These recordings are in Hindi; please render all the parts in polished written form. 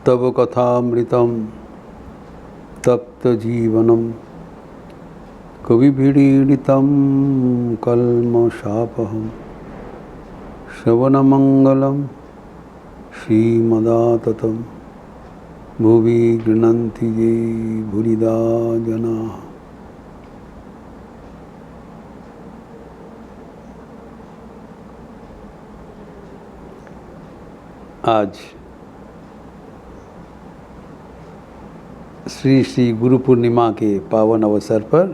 तव कथामृतं तप्तजीवनं कविभिरीडितं कल्मषापहं श्रवणमङ्गलं श्रीमदाततं भुवि गृह्णन्ति ये भूरिदा जनाः। आज श्री श्री गुरु पूर्णिमा के पावन अवसर पर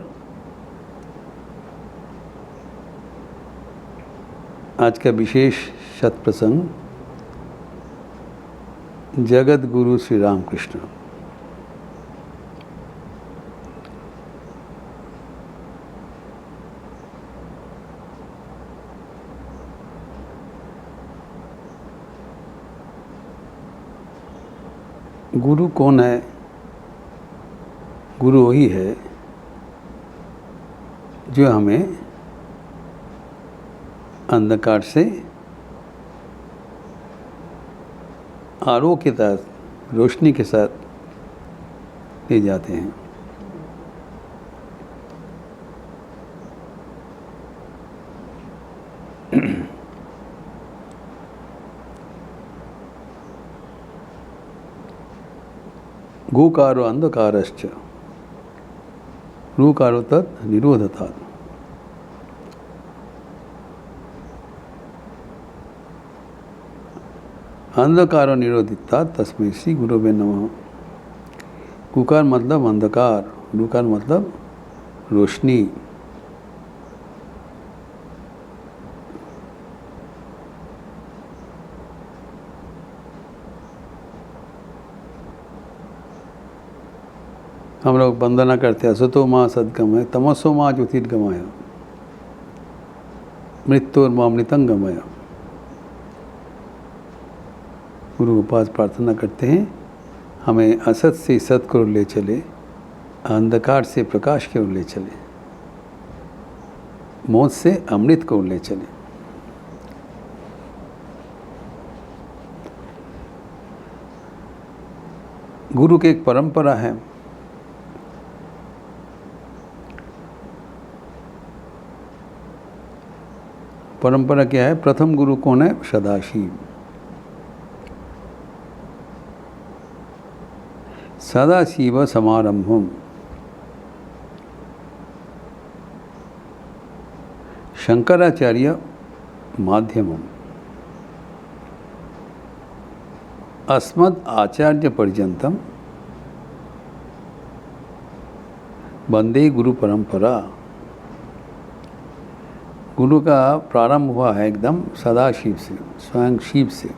आज का विशेष सत्प्रसंग जगत गुरु श्री रामकृष्ण। गुरु कौन है? गुरु वही है जो हमें अंधकार से आलोक के साथ, रोशनी के साथ ले जाते हैं। गुकारो अंधकारश्च रूकारो तत् निरोधतात्। अंधकारो निरोधितात् तस्मै श्री गुरुवे नमः। गुकार मतलब अंधकार, रूकार मतलब रोशनी। हम लोग वंदना करते हैं असतो माँ सद्गमय तमसो माँ ज्योतिर्गमय मृत्योर्मामृतंगमय। गुरु के पास प्रार्थना करते हैं हमें असत से सत की ओर ले चले, अंधकार से प्रकाश की ओर ले चले, मौत से अमृत की ओर ले चले। गुरु की एक परंपरा है। परंपरा क्या है? प्रथम गुरु कौन है? सदाशिव। सदाशिव समारंभम शंकराचार्य माध्यमम अस्मद् आचार्य पर्यंतम वंदे गुरु परंपरा। गुरु का प्रारंभ हुआ है एकदम सदाशिव से, स्वयं शिव से,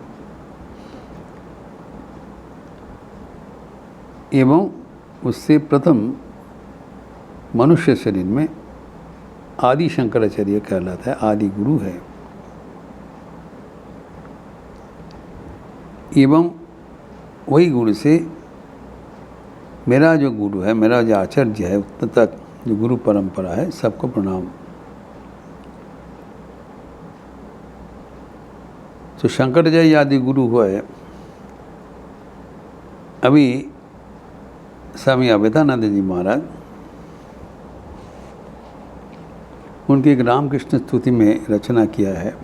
एवं उससे प्रथम मनुष्य शरीर में आदि शंकराचार्य कहलाता है, आदि गुरु है। एवं वही गुरु से मेरा जो गुरु है, मेरा जो आचार्य है, उतना तक जो गुरु परंपरा है, सबको प्रणाम। तो शंकराचार्य आदि गुरु हुए। अभी स्वामी अभेदानंद जी महाराज उनकी एक रामकृष्ण स्तुति में रचना किया है।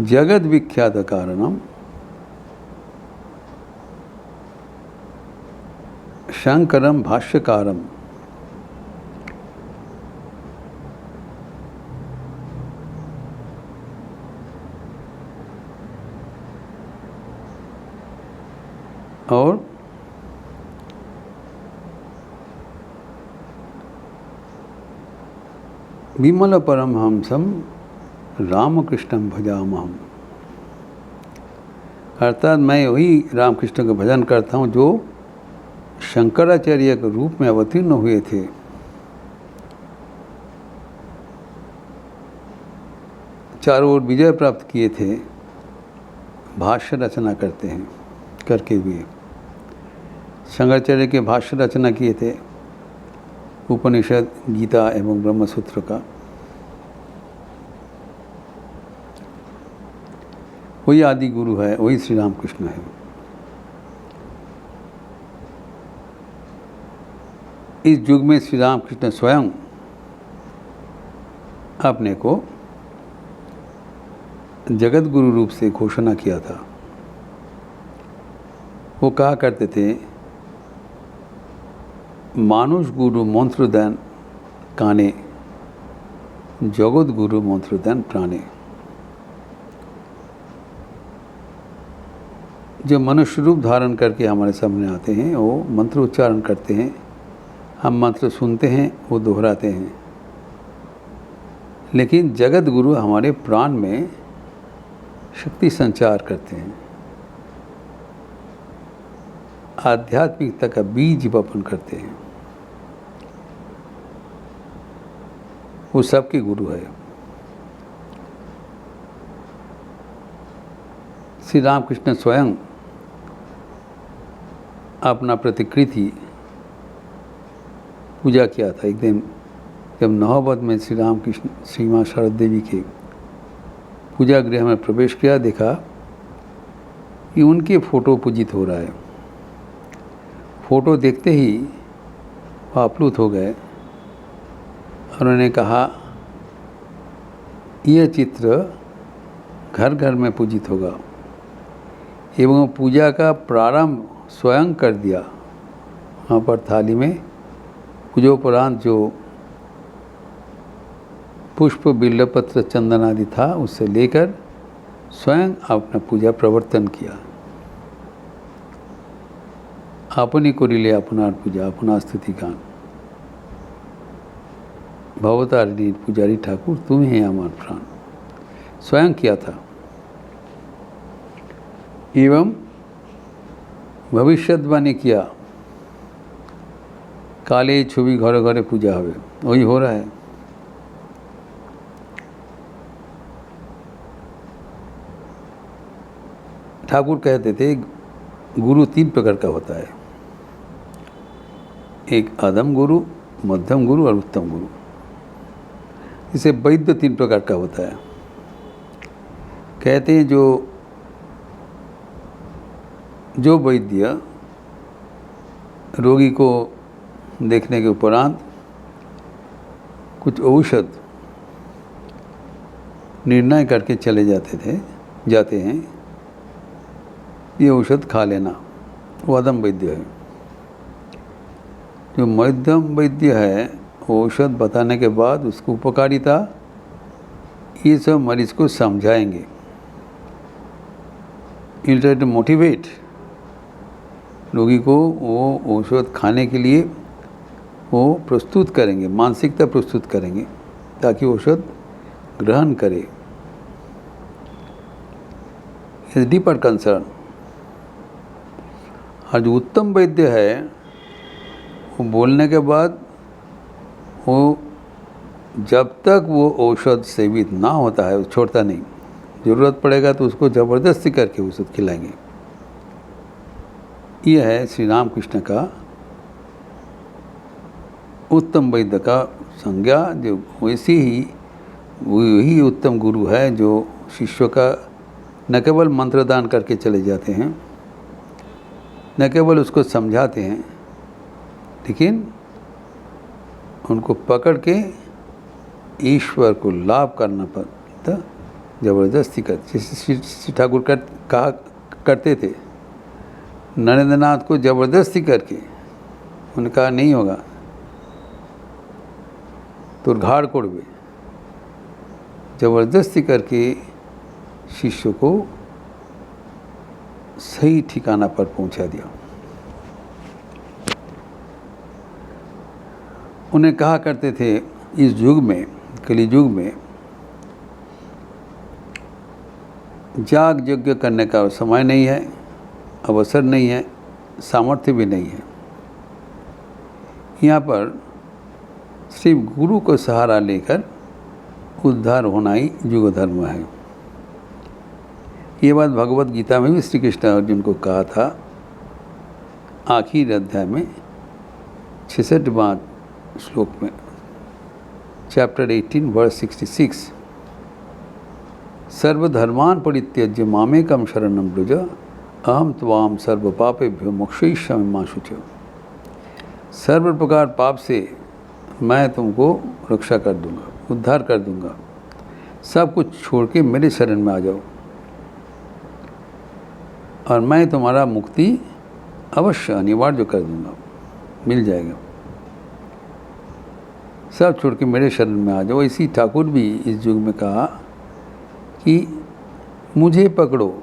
जगद विख्यात कारणम शंकरम भाष्यकारम और विमल परमहंसम रामकृष्णं भजामहम। अर्थात मैं वही रामकृष्ण का भजन करता हूँ जो शंकराचार्य के रूप में अवतीर्ण हुए थे। चारों ओर विजय प्राप्त किए थे, भाष्य रचना करते हैं करके भी शंकराचार्य के भाष्य रचना किए थे। उपनिषद, गीता एवं ब्रह्मसूत्र का। वही आदि गुरु है, वही श्री राम कृष्ण है। इस युग में श्री राम कृष्ण स्वयं अपने को जगत गुरु रूप से घोषणा किया था। वो कहा करते थे, मानुष गुरु मंत्र देन काने, जगत गुरु मंत्र देन प्राणे। जो मनुष्य रूप धारण करके हमारे सामने आते हैं वो मंत्र उच्चारण करते हैं, हम मंत्र सुनते हैं, वो दोहराते हैं। लेकिन जगत गुरु हमारे प्राण में शक्ति संचार करते हैं, आध्यात्मिकता का बीज वपन करते हैं। वो सबके गुरु है। श्री रामकृष्ण स्वयं अपना प्रतिकृति पूजा किया था। एक दिन जब नौबत में श्री रामकृष्ण श्री माँ शारदा देवी के पूजा गृह में प्रवेश किया, देखा कि उनके फोटो पूजित हो रहा है। फोटो देखते ही वो आप्लुत हो गए और उन्होंने कहा, यह चित्र घर घर में पूजित होगा। एवं पूजा का प्रारंभ स्वयं कर दिया। वहाँ पर थाली में पूजोपरांत जो पुष्प, बिल्वपत्र, चंदन आदि था उससे लेकर स्वयं अपना पूजा प्रवर्तन किया। आपनी करिले अपनार पूजा, अपना स्तुति गान। भवतारिणी पुजारी ठाकुर तुम ही हमार प्राण, स्वयं किया था। एवं भविष्यवाणी किया, काले छवि घरे घरे पूजा होवे। वही हो रहा है। ठाकुर कहते थे गुरु 3 प्रकार का होता है, एक अधम गुरु, मध्यम गुरु और उत्तम गुरु। इसे वैद्य 3 प्रकार का होता है। कहते हैं जो वैद्य रोगी को देखने के उपरांत कुछ औषध निर्णय करके चले जाते हैं, ये औषध खा लेना, वो अधम वैद्य है। जो मध्यम वैद्य है, औषध बताने के बाद उसको उपकारिता ये सब मरीज को समझाएंगे, ट्राई टू मोटिवेट रोगी को वो औषध खाने के लिए वो प्रस्तुत करेंगे, मानसिकता प्रस्तुत करेंगे ताकि औषध ग्रहण करे। Is deeper concern. और जो उत्तम वैद्य है वो बोलने के बाद वो जब तक वो औषध सेवित ना होता है वो छोड़ता नहीं। ज़रूरत पड़ेगा तो उसको ज़बरदस्ती करके औषध खिलाएंगे। यह है श्री राम कृष्ण का उत्तम वैद्य का संज्ञा। जो वैसे ही वही उत्तम गुरु है जो शिष्यों का न केवल मंत्रदान करके चले जाते हैं, न केवल उसको समझाते हैं, लेकिन उनको पकड़ के ईश्वर को लाभ करना पड़ता, ज़बरदस्ती कर। जैसे श्री ठाकुर कहा करते थे, नरेंद्रनाथ को ज़बरदस्ती करके उन्होंने कहा नहीं होगा तो घाड़ कोड़वे, ज़बरदस्ती करके शिष्य को सही ठिकाना पर पहुंचा दिया। उन्हें कहा करते थे, इस युग में, कलियुग में याग यज्ञ करने का समय नहीं है, अवसर नहीं है, सामर्थ्य भी नहीं है। यहाँ पर सिर्फ गुरु को सहारा लेकर उद्धार होना ही युग धर्म है। ये बात भगवत गीता में भी श्री कृष्ण अर्जुन को कहा था। आखिरी अध्याय में 66वां श्लोक में, चैप्टर 18 वर्स 66, सर्वधर्मान परित्यज्य मामेकम शरणं व्रज अहम त्वाम सर्व पापेभ्यो मोक्षयिष्यामि मा शुचि। सर्व प्रकार पाप से मैं तुमको रक्षा कर दूंगा, उद्धार कर दूंगा, सब कुछ छोड़ के मेरे शरण में आ जाओ और मैं तुम्हारा मुक्ति अवश्य अनिवार्य कर दूंगा, मिल जाएगा। सब छोड़ के मेरे शरण में आ जाओ। इसी ठाकुर भी इस युग में कहा कि मुझे पकड़ो,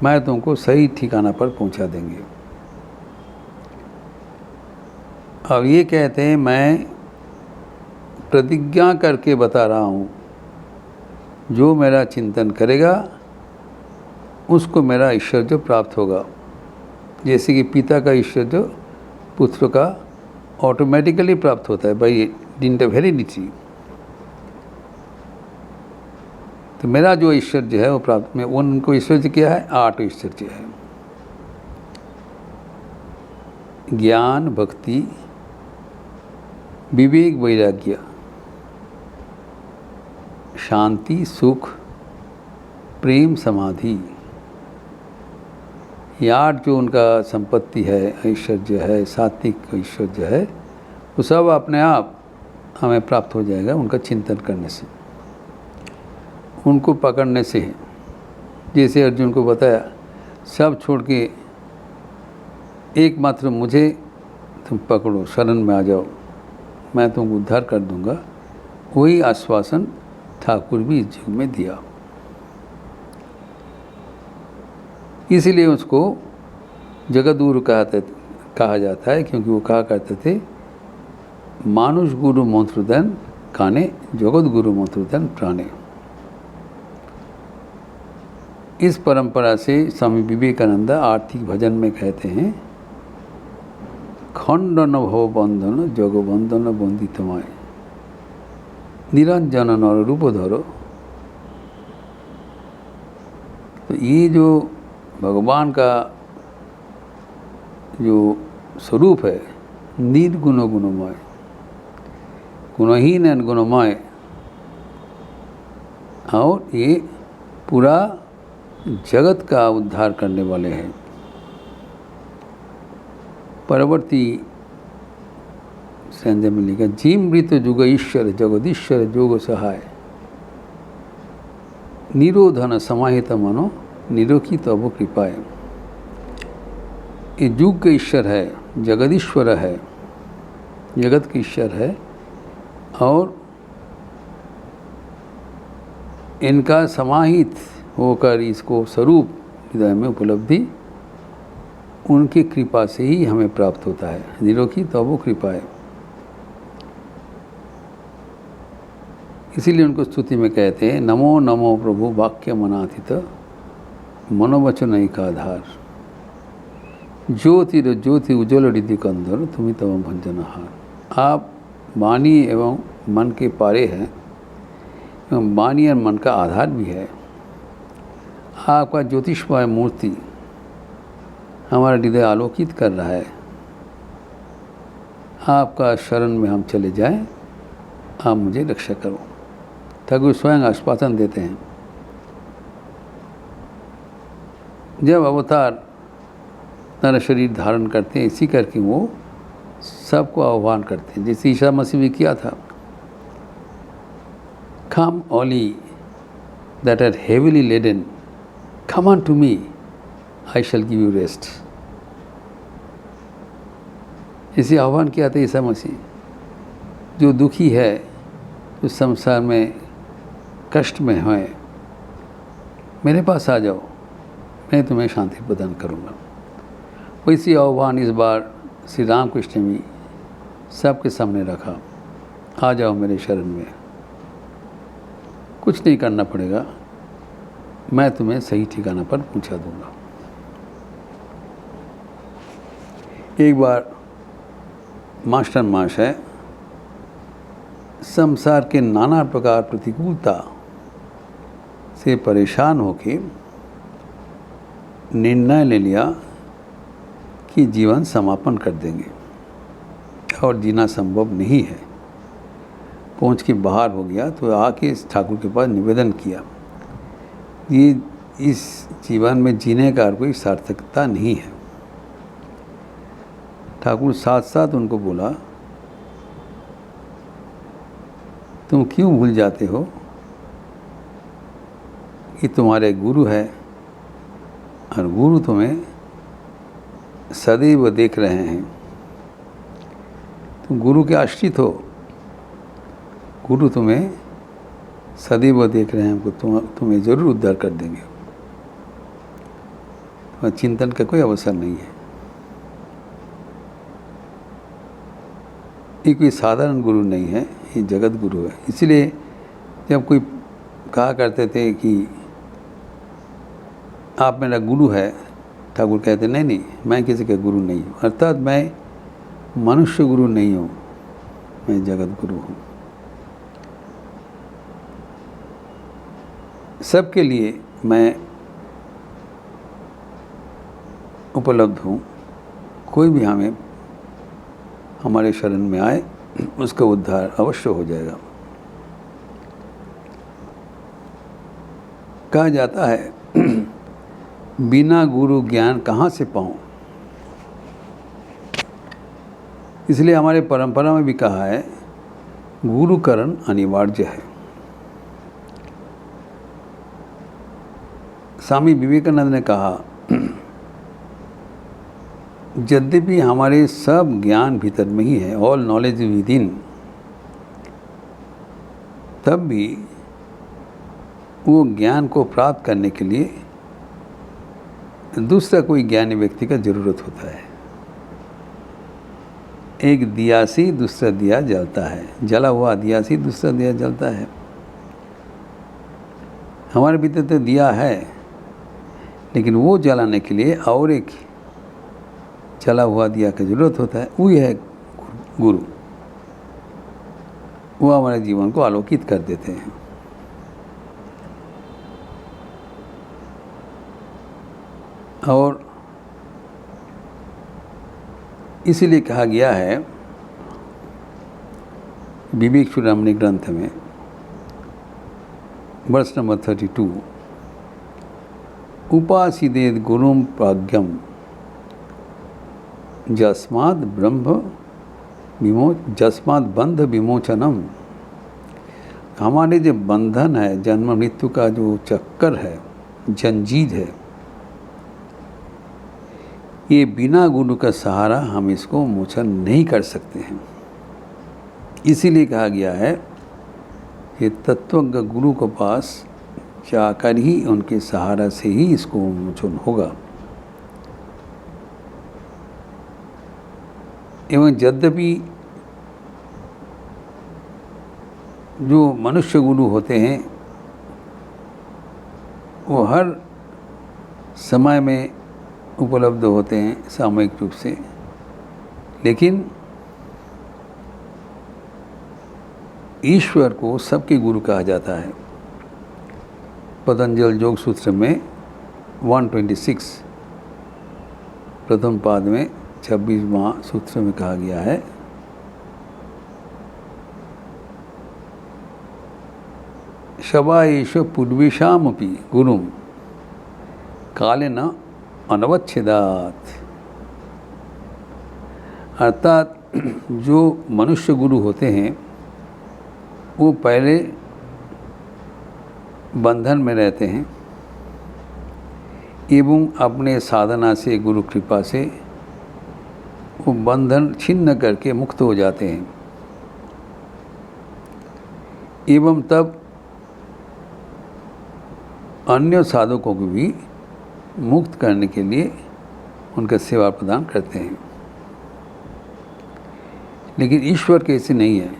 मैं तुमको सही ठिकाना पर पहुंचा देंगे। अब ये कहते हैं मैं प्रतिज्ञा करके बता रहा हूँ, जो मेरा चिंतन करेगा उसको मेरा ऐश्वर्य प्राप्त होगा। जैसे कि पिता का ऐश्वर्य पुत्र का ऑटोमेटिकली प्राप्त होता है बाई डिंट ऑफ हेरिडिटी। तो मेरा जो ऐश्वर्य है वो प्राप्त में, उनको ऐश्वर्य क्या है? 8 ऐश्वर्य है। ज्ञान, भक्ति, विवेक, वैराग्य, शांति, सुख, प्रेम, समाधि, ये 8 जो उनका संपत्ति है, ऐश्वर्य है, सात्विक ऐश्वर्य है, वो सब अपने आप हमें प्राप्त हो जाएगा उनका चिंतन करने से, उनको पकड़ने से। जैसे अर्जुन को बताया, सब छोड़ के एकमात्र मुझे तुम पकड़ो, शरण में आ जाओ, मैं तुमको उद्धार कर दूंगा। वही आश्वासन ठाकुर भी इस युग में दिया। इसीलिए उसको जगद्गुरु कहा जाता है, क्योंकि वो कहा करते थे मानुष गुरु मंत्र देन काने, जगत गुरु मंत्र देन प्राणे। इस परंपरा से स्वामी विवेकानंद आर्थिक भजन में कहते हैं, खंडन भव बंधन जग बंधन बंदितमय निरंजन नर रूप धरो। तो ये जो भगवान का जो स्वरूप है, निर्गुण गुणमय, गुणहीन एंड गुणमय, और ये पूरा जगत का उद्धार करने वाले हैं। परवर्ती संजय में लिखा, जीमृत जुग ईश्वर जगदीश्वर जोग सहाय, निरोधन समाहित मनो निरोखी तब कृपाए। ये युग के ईश्वर है, जगदीश्वर है, जगत के ईश्वर है, और इनका समाहित होकर इसको स्वरूप हृदय में उपलब्धि उनकी कृपा से ही हमें प्राप्त होता है। निरोखी तो वो कृपा है। इसीलिए उनको स्तुति में कहते हैं, नमो नमो प्रभु वाक्य मनाथित मनोवचन एकाधार, ज्योतिर ज्योति उज्ज्वल रिद्धि कंधर तुम्हें तव भंजनहार। आप वाणी एवं मन के पारे हैं, एवं वाणी और मन का आधार भी है। आपका ज्योतिषमय मूर्ति हमारा हृदय आलोकित कर रहा है। आपका शरण में हम चले जाएं, आप मुझे रक्षा करो। ठाकुर स्वयं आश्वासन देते हैं। जब अवतार नर शरीर धारण करते हैं, इसी करके वो सबको आह्वान करते हैं, जैसे ईसा मसीह भी किया था। Come all ye that are heavily laden, come unto me, I shall give you rest। इसे आह्वान किया था ईसा मसीह। जो दुखी है, जो संसार में कष्ट में है, मेरे पास आ जाओ, मैं तुम्हें शांति प्रदान करूँगा। वैसी आह्वान इस बार श्री रामकृष्ण भी सबके सामने रखा। आ जाओ मेरे शरण में, कुछ नहीं करना पड़ेगा, मैं तुम्हें सही ठिकाना पर पहुंचा दूंगा। एक बार मास्टर महाशय संसार के नाना प्रकार प्रतिकूलता से परेशान होकर निर्णय ले लिया कि जीवन समापन कर देंगे। और जीना संभव नहीं है। पहुँच के बाहर हो गया तो आके इस ठाकुर के पास निवेदन किया, ये इस जीवन में जीने का कोई सार्थकता नहीं है। ठाकुर साथ साथ उनको बोला, तुम क्यों भूल जाते हो कि तुम्हारे गुरु है और गुरु तुम्हें सदैव देख रहे हैं। तुम गुरु के आश्रित हो, गुरु तुम्हें सदैव देख रहे हैं, तुम्हें जरूर उद्धार कर देंगे। तुम्हारे चिंतन का कोई अवसर नहीं है। ये कोई साधारण गुरु नहीं है, ये जगत गुरु है। इसलिए जब कोई कहा करते थे कि आप मेरा गुरु है, ठाकुर कहते नहीं नहीं, मैं किसी का गुरु नहीं हूँ, अर्थात मैं मनुष्य गुरु नहीं हूँ, मैं जगत गुरु हूँ। सबके लिए मैं उपलब्ध हूँ। कोई भी हमारे शरण में आए उसका उद्धार अवश्य हो जाएगा। कहा जाता है बिना गुरु ज्ञान कहाँ से पाऊँ। इसलिए हमारे परंपरा में भी कहा है गुरुकरण अनिवार्य है। स्वामी विवेकानंद ने कहा यद्यपि हमारे सब ज्ञान भीतर में ही है, ऑल नॉलेज विद इन, तब भी वो ज्ञान को प्राप्त करने के लिए दूसरा कोई ज्ञानी व्यक्ति का जरूरत होता है। एक दिया से दूसरा दिया जलता है, जला हुआ दिया से दूसरा दिया जलता है। हमारे भीतर तो दिया है, लेकिन वो जलाने के लिए और एक जला हुआ दिया की जरूरत होता है। वही है गुरु। वो हमारे जीवन को आलोकित कर देते हैं। और इसीलिए कहा गया है विवेक चूड़ामणि ग्रंथ में वर्ष नंबर 32, उपासीदेत गुरुम प्राज्ञम जस्मात् बंध विमोचनम। हमारे जो बंधन है, जन्म मृत्यु का जो चक्कर है, जंजीर है, ये बिना गुरु का सहारा हम इसको मोचन नहीं कर सकते हैं। इसीलिए कहा गया है कि तत्वज्ञ गुरु के पास जाकर ही उनके सहारा से ही इसको मोचन होगा। एवं यद्यपि जो मनुष्य गुरु होते हैं वो हर समय में उपलब्ध होते हैं सामूहिक रूप से, लेकिन ईश्वर को सबके गुरु कहा जाता है। पतंजल योग सूत्र में 126 प्रथम पाद में 26वां सूत्र में कहा गया है शबाएष पूर्वेशामपि गुरुम कालेन अनवच्छेदात्। अर्थात जो मनुष्य गुरु होते हैं वो पहले बंधन में रहते हैं एवं अपने साधना से, गुरु कृपा से वो बंधन छिन्न करके मुक्त हो जाते हैं। एवं तब अन्य साधकों को भी मुक्त करने के लिए उनका सेवा प्रदान करते हैं। लेकिन ईश्वर कैसे नहीं है,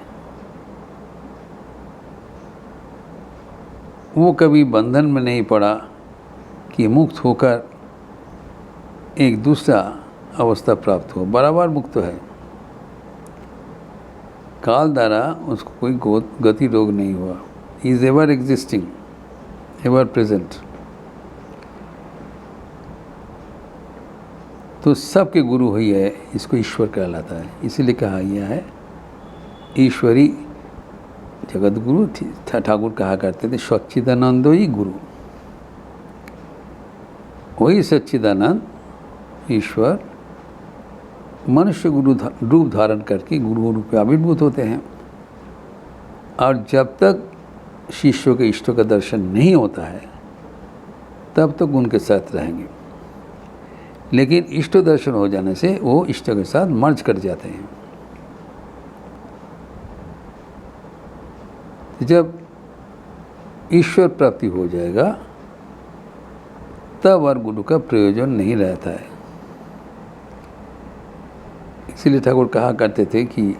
वो कभी बंधन में नहीं पड़ा कि मुक्त होकर एक दूसरा अवस्था प्राप्त हो, बराबर मुक्त है। काल द्वारा उसको कोई गति रोग नहीं हुआ। Is ever existing, ever present. तो सबके गुरु ही है, इसको ईश्वर कहलाता है। इसीलिए कहा गया है ईश्वरी जगत गुरु। ठाकुर कहा करते थे सच्चिदानंद ही गुरु। वही सच्चिदानंद ईश्वर मनुष्य गुरु रूप धारण करके गुरु रूप में आविर्भूत होते हैं। और जब तक शिष्यों के इष्टों का दर्शन नहीं होता है तब तक उनके साथ रहेंगे, लेकिन इष्ट दर्शन हो जाने से वो इष्टों के साथ मर्ज कर जाते हैं। जब ईश्वर प्राप्ति हो जाएगा तब और गुरु का प्रयोजन नहीं रहता है। इसलिए ठाकुर कहा करते थे कि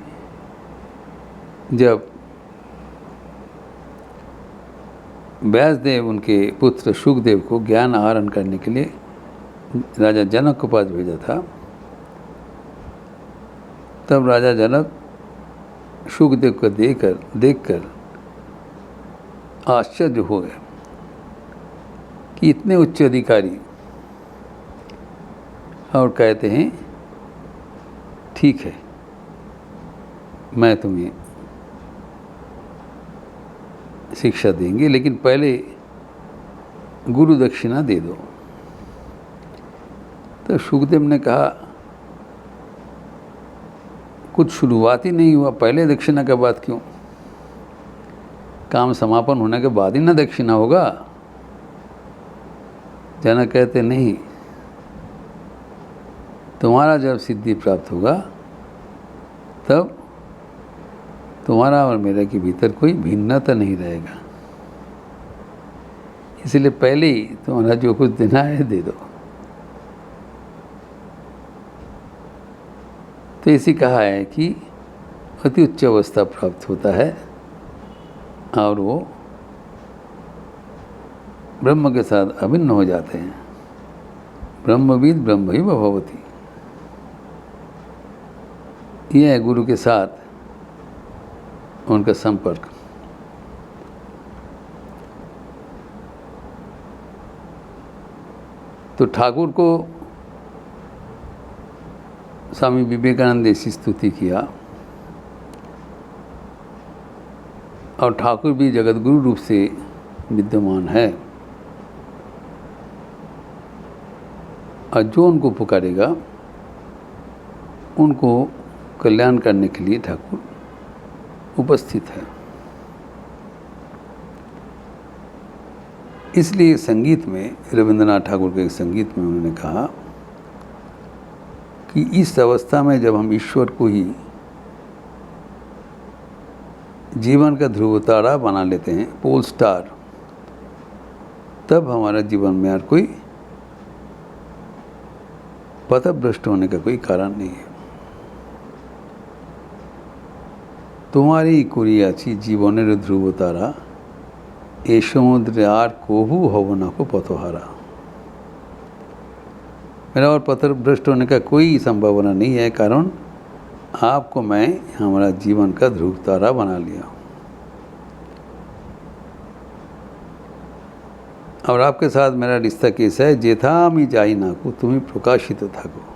जब व्यासदेव उनके पुत्र शुकदेव को ज्ञान आहरण करने के लिए राजा जनक के पास भेजा था, तब राजा जनक शुकदेव को देखकर आश्चर्य हो गए कि इतने उच्च अधिकारी, और कहते हैं ठीक है मैं तुम्हें शिक्षा देंगे, लेकिन पहले गुरु दक्षिणा दे दो। तो शुकदेव ने कहा कुछ शुरुआत ही नहीं हुआ, पहले दक्षिणा का बात क्यों? काम समापन होने के बाद ही ना दक्षिणा होगा। जनक कहते नहीं, तुम्हारा जब सिद्धि प्राप्त होगा तब तुम्हारा और मेरे के भीतर कोई भिन्नता नहीं रहेगा, इसलिए पहले ही तुम्हारा जो कुछ देना है दे दो। तो इसी कहा है कि अति उच्च अवस्था प्राप्त होता है और वो ब्रह्म के साथ अभिन्न हो जाते हैं। ब्रह्मविद ब्रह्म ही भवति। यह है गुरु के साथ उनका संपर्क। तो ठाकुर को स्वामी विवेकानंद ऐसी स्तुति किया, और ठाकुर भी जगत गुरु रूप से विद्यमान है, और जो उनको पुकारेगा उनको कल्याण करने के लिए ठाकुर उपस्थित है। इसलिए संगीत में रविंद्रनाथ ठाकुर के संगीत में उन्होंने कहा कि इस अवस्था में जब हम ईश्वर को ही जीवन का ध्रुव तारा बना लेते हैं, पोल स्टार, तब हमारा जीवन में और कोई पथभ्रष्ट होने का कोई कारण नहीं है। तुम्हारी कुरियाची जीवनेर ध्रुव तारा ए समुद्रे आर कभू हब ना को पथहारा। मेरा और पथभ्रष्ट होने का कोई संभावना नहीं है, कारण आपको मैं हमारा जीवन का ध्रुव तारा बना लिया, और आपके साथ मेरा रिश्ता कैसा है, जेथा मी जाई नाकू तुम्हें प्रकाशित थाको।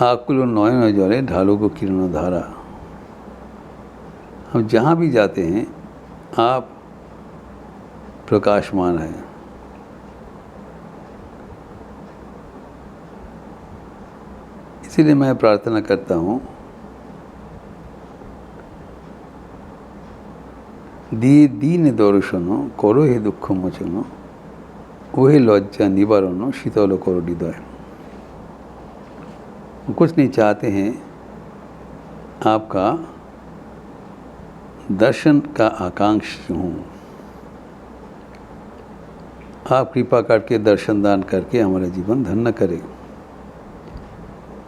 आकुल नयन जले ढालो को किरण धारा। हम जहाँ भी जाते हैं आप प्रकाशमान हैं। इसीलिए मैं प्रार्थना करता हूँ, दिए दीन दर्शन करो हे दुख मोचन ओहे लज्जा निवारण शीतल करो हृदय। कुछ नहीं चाहते हैं, आपका दर्शन का आकांक्षी हूँ। आप कृपा करके दर्शन दान करके हमारा जीवन धन्य करें,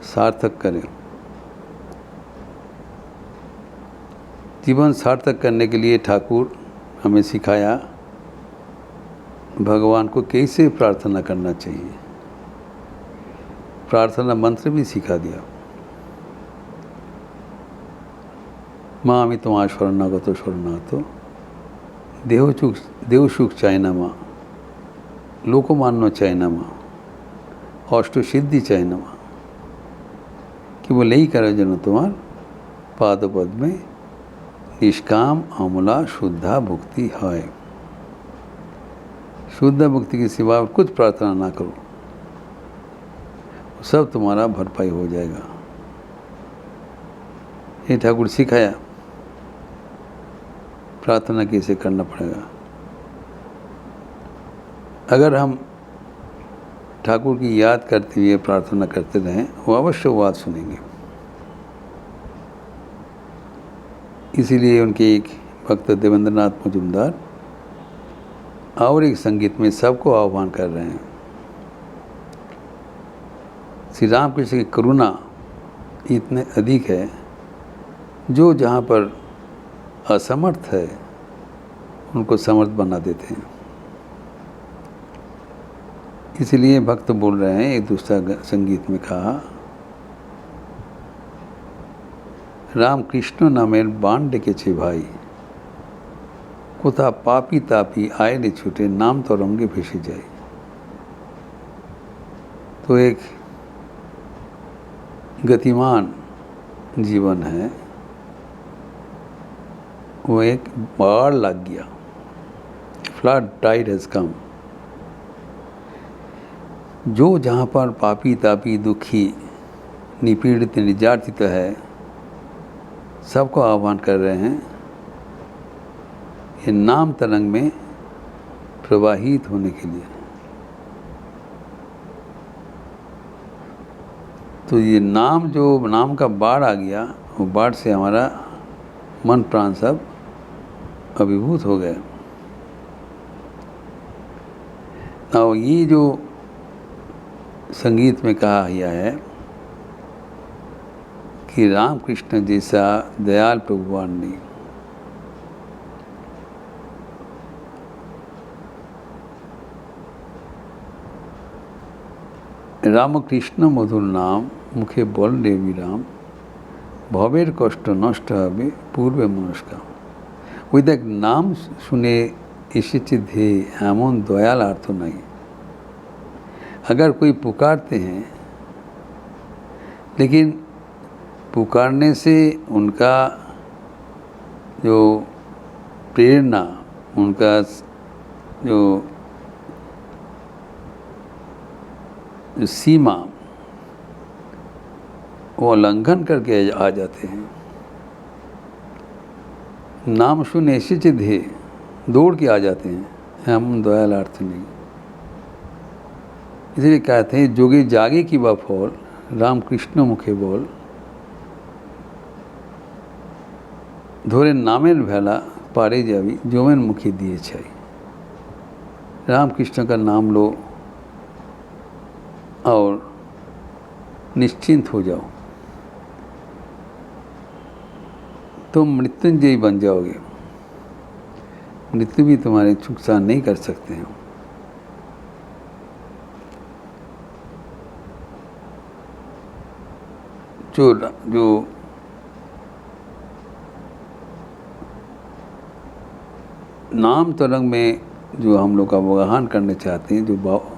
सार्थक करें। जीवन सार्थक करने के लिए ठाकुर हमें सिखाया भगवान को कैसे प्रार्थना करना चाहिए। प्रार्थना मंत्र भी सिखा दिया। माँ আমি তোমার শরণাগত শরণাগত দেহ সুখ চাই না মা, लोकमान्य चैनम अष्टसिद्धि चैनम केवल यही करे जन तुम्हार पादपद में निष्काम अमला शुद्धा भुक्ति है। शुद्ध भुक्ति के सिवा कुछ प्रार्थना ना करो, सब तुम्हारा भरपाई हो जाएगा। ये ठाकुर सिखाया प्रार्थना कैसे करना पड़ेगा। अगर हम ठाकुर की याद करते हुए प्रार्थना करते रहें, वो अवश्य बात सुनेंगे। इसीलिए उनके एक भक्त देवेंद्रनाथ मजुमदार और एक संगीत में सबको आह्वान कर रहे हैं। श्री रामकृष्ण की करुणा इतने अधिक है, जो जहाँ पर असमर्थ है उनको समर्थ बना देते हैं। इसलिए भक्त बोल रहे हैं, एक दूसरा संगीत में कहा, रामकृष्ण नामेर बाण डेकेছে भाई, कोथा पापी तापी आए रे छूटे, नाम तो रंगे भेसे जाए। तो एक गतिमान जीवन है, वो एक बाढ़ लग गया, फ्लड टाइड हैज कम। जो जहाँ पर पापी तापी दुखी निपीड़ित निर्यातित है, सबको आह्वान कर रहे हैं ये नाम तरंग में प्रवाहित होने के लिए। तो ये नाम, जो नाम का बाढ़ आ गया, वो बाढ़ से हमारा मन प्राण सब अभिभूत हो गए। और ये जो संगीत में कहा गया है कि रामकृष्ण जैसा दयाल प्रभुवान नहीं। रामकृष्ण मधुर नाम मुखे बोल देवी राम, भवेर कष्ट नष्ट हबे पूर्वे मनुष्का। ওই দেখ নাম শুনে এসেছে ধে এমন দয়াল अर्थ नहीं। अगर कोई पुकारते हैं, लेकिन पुकारने से उनका जो प्रेरणा, उनका जो सीमा, वो उल्लंघन करके आ जाते हैं। नाम सुन ऐसे चिधे दौड़ के आ जाते हैं, हम दयाल अर्थ नहीं। इसलिए कहते हैं जोगे जागे की बा फल, रामकृष्ण मुखे बोल, धोरे नामेर भेला पारे जाबी, जोमेन मुखे दिए छाई। रामकृष्ण का नाम लो और निश्चिंत हो जाओ, तुम मृत्युंजयी बन जाओगे। मृत्यु भी तुम्हारे नुकसान नहीं कर सकते हैं। जो नाम तरंग में जो हम लोग आह्वान करने चाहते हैं, जो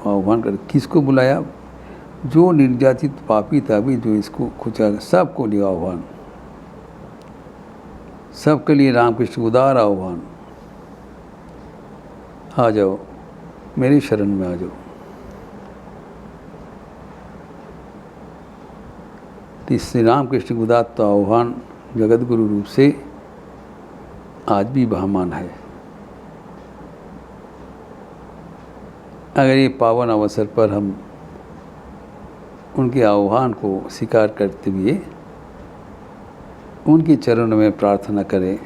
आह्वान कर किसको बुलाया, जो निर्यातित पापी तापी जो इसको खुचा, सबको लिया आह्वान, सबके लिए रामकृष्ण उदार आह्वान, आ जाओ मेरी शरण में आ जाओ। तो श्री रामकृष्ण उदात्त आह्वान जगत गुरु रूप से आज भी बहमान है। अगर ये पावन अवसर पर हम उनके आह्वान को स्वीकार करते हुए उनके चरणों में प्रार्थना करें,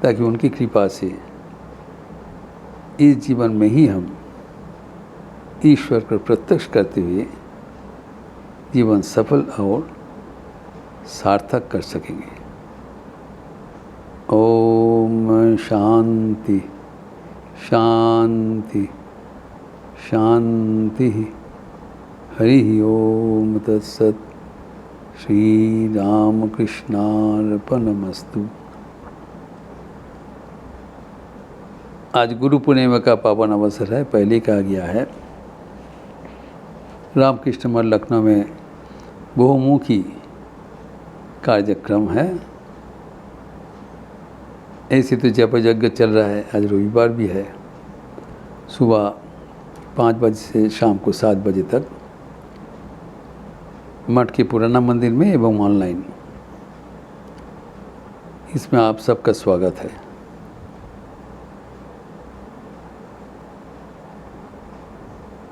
ताकि उनकी कृपा से इस जीवन में ही हम ईश्वर को प्रत्यक्ष करते हुए जीवन सफल और सार्थक कर सकेंगे। ओम शांति शांति शांति। हरि ओम तत्सत्। श्री रामकृष्णार्पणमस्तु। आज गुरु पूर्णिमा का पावन अवसर है। पहले कहा गया है रामकृष्ण मठ लखनऊ में बहुमुखी कार्यक्रम है। ऐसे तो जप यज्ञ चल रहा है। आज रविवार भी है। सुबह 5 बजे से शाम को 7 बजे तक मठ के पुराना मंदिर में एवं ऑनलाइन, इसमें आप सबका स्वागत है।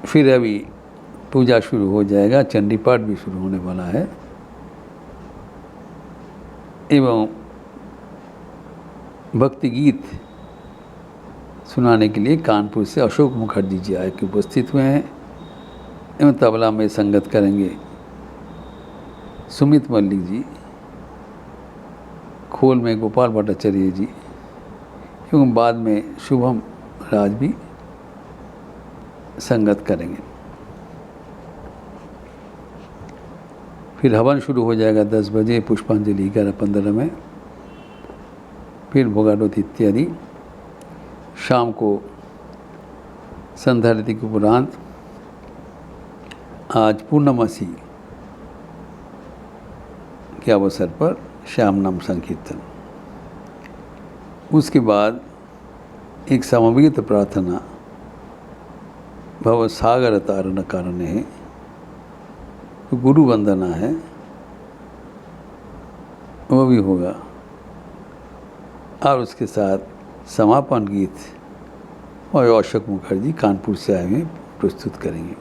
फिर अभी पूजा शुरू हो जाएगा, चंडी पाठ भी शुरू होने वाला है एवं भक्ति गीत सुनाने के लिए कानपुर से अशोक मुखर्जी जी आए के उपस्थित हुए हैं एवं तबला में संगत करेंगे सुमित मल्लिक जी, खोल में गोपाल भट्टाचार्य जी एवं बाद में शुभम राज भी संगत करेंगे। फिर हवन शुरू हो जाएगा 10 बजे, पुष्पांजलि 11:15 में, फिर भोगारोध इत्यादि। शाम को संध्या आरती के उपरांत आज पूर्णमासी के अवसर पर श्याम नाम संकीर्तन। उसके बाद एक समवेत प्रार्थना भव सागर तारण कारण है, गुरु वंदना है, वो भी होगा। और उसके साथ समापन गीत और अशोक मुखर्जी कानपुर से आए हुए प्रस्तुत करेंगे।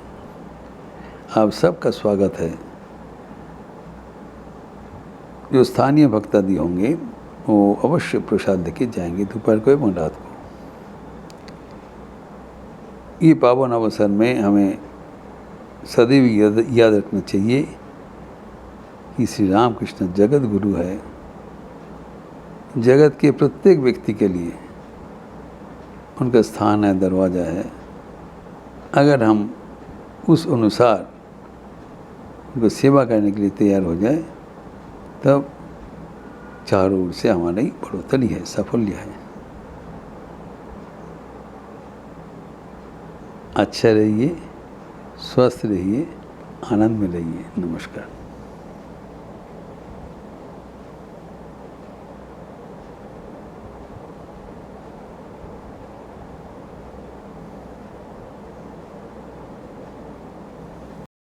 आप सबका स्वागत है। जो स्थानीय भक्तादि होंगे वो अवश्य प्रसाद लेके जाएंगे दोपहर को एवं रात को। ये पावन अवसर में हमें सदैव याद रखना चाहिए कि श्री रामकृष्ण जगत गुरु है। जगत के प्रत्येक व्यक्ति के लिए उनका स्थान है, दरवाज़ा है। अगर हम उस अनुसार उनको सेवा करने के लिए तैयार हो जाए तब चारों ओर से हमारी बढ़ोतरी है, साफल्य है। अच्छा रहिए, स्वस्थ रहिए, आनंद में रहिए। नमस्कार।